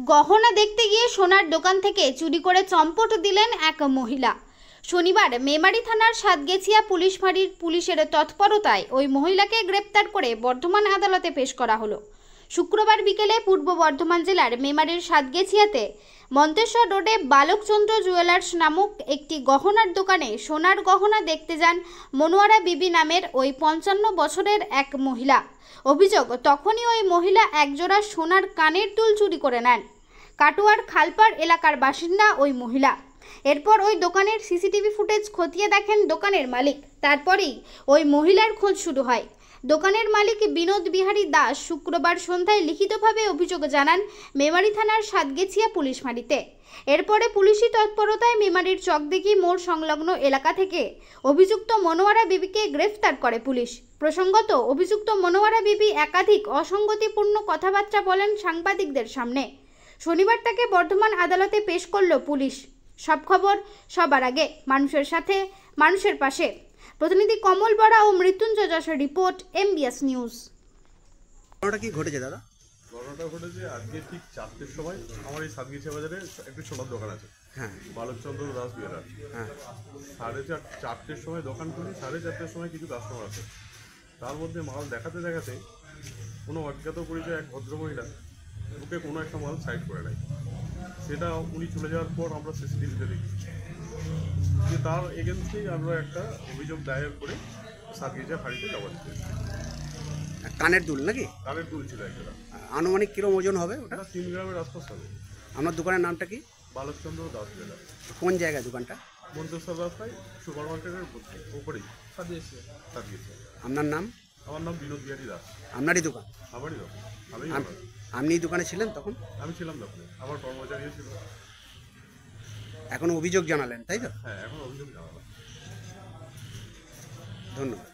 গহনা দেখতে গিয়ে সোনার দোকান থেকে চুরি করে চম্পট দিলেন এক মহিলা। শনিবার মেমারি থানার সাতগেছিয়া পুলিশ ফাঁড়ির পুলিশের তৎপরতায় ওই মহিলাকে গ্রেপ্তার করে বর্ধমান আদালতে পেশ করা হলো। শুক্রবার বিকেলে পূর্ব বর্ধমান জেলার মেমারির সাতগেছিয়াতে মন্তেশ্বর রোডে বালকচন্দ্র জুয়েলার্স নামক একটি গহনার দোকানে সোনার গহনা দেখতে যান মনোয়ারা বিবি নামের ওই 55 বছরের এক মহিলা। অভিযোগ, তখনই ওই মহিলা একজোড়া সোনার কানের দুল চুরি করে নেন। কাটোয়ার খালপাড় এলাকার বাসিন্দা ওই মহিলা। এরপর ওই দোকানের সিসিটিভি ফুটেজ খতিয়ে দেখেন দোকানের মালিক। তারপরেই ওই মহিলার খোঁজ শুরু হয়। দোকানের মালিক বিনোদ বিহারী দাস শুক্রবার সন্ধ্যায় লিখিতভাবে অভিযোগ জানান মেমারি থানার সাতগেছিয়া পুলিশ ফাঁড়িতে। এরপরে পুলিশি তৎপরতায় মেমারির চকদিঘি মোড় সংলগ্ন এলাকা থেকে অভিযুক্ত মনোয়ারা বিবিকে গ্রেফতার করে পুলিশ। প্রসঙ্গত, অভিযুক্ত মনোয়ারা বিবি একাধিক অসঙ্গতিপূর্ণ কথাবার্তা বলেন সাংবাদিকদের সামনে। শনিবার তাকে বর্ধমান আদালতে পেশ করল পুলিশ। সব খবর সবার আগে, মানুষের সাথে, মানুষের পাশে। প্রতিনিধি কমল বরা ও মৃত্যুঞ্জয় যশের রিপোর্ট, MBS নিউজ। ঘটনাটা কি ঘটেছে দাদা? ঘটনাটা ঘটেছে আজকে ঠিক 4টের সময়। আমার এই সাতগেছিয়া বাজারে একটি সোনার দোকান আছে, হ্যাঁ, বালকচন্দ্র দাস জুয়েলার। হ্যাঁ, 4:30 সময় দোকান খুলি। 4:30টার সময় কিছু কাস্টমার আছে, তার মধ্যে মাল দেখাতে দেখাতে কোনো অজ্ঞাত পরিচয় এক ভদ্রমহিলা ওকে কোনো একটা মাল সাইড করে নেয়। সেটা উনি চলে যাওয়ার পর আমরা সিসিটিভিতে দেখি যে তার এগেনস্টেই আমরা একটা অভিযোগ দায়ের করে সাতগেছিয়া ফাঁড়িতে জমা দিতে। কানের দুল নাকি? কানের দুল ছিল একটা। আনুমানিক কিরম ওজন হবে ওটা? 3 গ্রামের আশপাশ হবে। আমার দোকানের নামটা কি? বালকচন্দ্র দাস জুয়েলার। কোন জায়গায় দোকানটা? মন্তেশ্বর রাস্তায় সুপার মার্কেটের উপরেই সাতগেছিয়া। আপনার নাম? আমার নাম বিনোদ বিহারী দাস। আপনারই দোকান? আমারই দোকান। আপনি দোকানে ছিলেন তখন? আমি ছিলাম দোকানে, আমার কর্মচারীও ছিল। এখন অভিযোগ জানালেন, তাই তো? হ্যাঁ, এখন অভিযোগ জানালাম। ধন্যবাদ।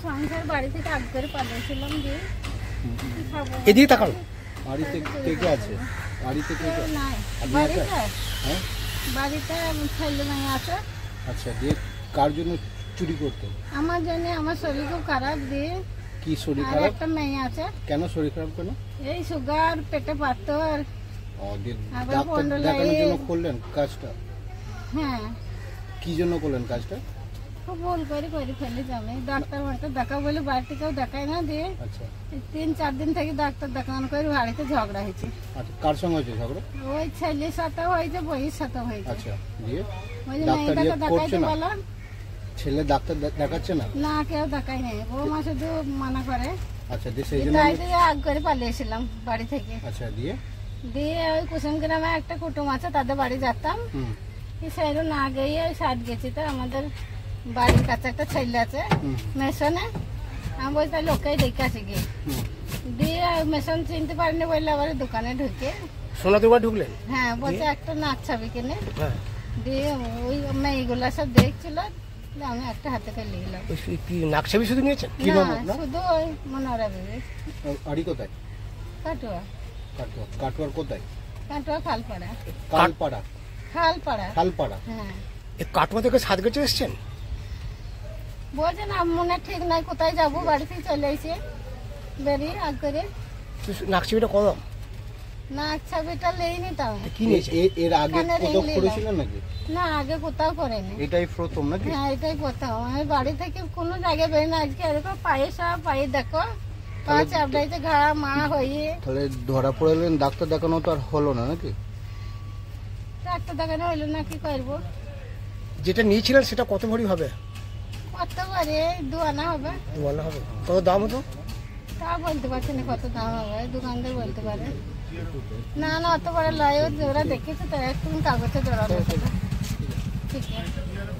সংসার বাড়ি থেকে আগ করে পাঠিয়েছিলাম যে এদিকে তাকাও। বাড়িতে কে কে আছে? বাড়িতে কে কে নাই? বাড়িতে হ্যাঁ, বাড়িতে ছেলে মেয়ে আছে। আচ্ছা, দিয়ে কার জন্য চুরি করতে? আমার জন্য, আমার শরীর খুব খারাপ, দিয়ে কি শরীর আর খারাপ? একটা মেয়ে আছে। কেন শরীর খারাপ কেন? এই সুগার, পেটে পাথর। দিয়ে আবার ডাক্তার পনেরো দেখানোর লাইন। জন্য করলেন কাজটা? হ্যাঁ, কি জন্য করলেন কাজটা? খুব ভুল করে ফেলি আমি। ডাক্তার দেখাও বলে বাড়ি থেকেও দেখাই না, দিয়ে আচ্ছা, 3-4 দিন থেকে ডাক্তার দেখানো করে বাড়িতে ঝগড়া হয়েছে। আচ্ছা, কার সঙ্গে হয়েছে ঝগড়া? ওই ছেলের সাথে হয়েছে, বইয়ের সাথে হয়েছে। আচ্ছা, দিয়ে ওই যে ডাক্তার মেয়েটাকে ইয়ে করছে দেখাইতে না? বলো ছেলে ডাক্তার দেখাচ্ছে না? না, কেউ দেখাই নাই। বৌমা শুধু মানা করে। আচ্ছা, দিয়ে সেই জন্য তাই দিয়ে আগ করে পালিয়েছিলাম বাড়ি থেকে। আচ্ছা, দিয়ে ওই কুসুম গ্রামে একটা কুটুম আছে, তাদের বাড়ি যেতাম। সেরকম না গিয়ে ওই সাত গেছি, তো আমাদের বাড়ির কাছে একটা ছেলে আছে মেশনে। আমি বলছি তাহলে ওকেই দেখে আসি গিয়ে। দিয়ে মেশন চিনতে পারিনি বললে আবার দোকানে ঢুকে। সোনা দোকান ঢুকলেন? হ্যাঁ, বলছে একটা নাক ছাবি কিনে। দিয়ে ওই মেয়েগুলা সব দেখছিল, আমি একটা হাতে করে নিলাম। কি নাকছাবি শুধু নিয়েছেন? কি নাম আপনার? শুধু ওই মনোয়ারা বিবি। বাড়ি কোথায়? কাটুয়া। কাটোয়ার কোথায়? কাটুয়া খালপাড়া। কালপাড়া? খালপাড়া। হ্যাঁ। কাটোয়া থেকে সাতগেছে এসছেন? বলছে না, মনে ঠিক নাই কোথায় যাবো, বাড়ি থেকে চলে এসে বেরিয়ে আগ করে। নাকছাবিটা কত? নাক ছাবিটা লেইনি তাও। কি নিয়েছে? এর আগে কোথাও করেছিলেন নাকি? না, আগে কোথাও করেনি। এটাই প্রথম নাকি? হ্যাঁ, এটাই কোথাও। আমি বাড়ি থেকে কোনো জায়গায় বেরিয়ে না। আজকে এরকম পায়ে দেখো, পা চাপড়াইছে, ঘা মা হয়ে। তাহলে ধরা পড়লেন, ডাক্তার দেখানো তো আর হলো না নাকি? ডাক্তার দেখানো হইলো না, কি করবো? যেটা নিয়েছিলেন সেটা কত ভরি হবে? কত করে? 2 আনা হবে। 2 আনা হবে। কত দাম হতো? তা বলতে পারছি না কত দাম হবে, দোকানদার বলতে পারে। না না, অত বড় লয়, ওরা দেখেছে তো, একটু কাগজে জড়ানো। ঠিক আছে, চলো।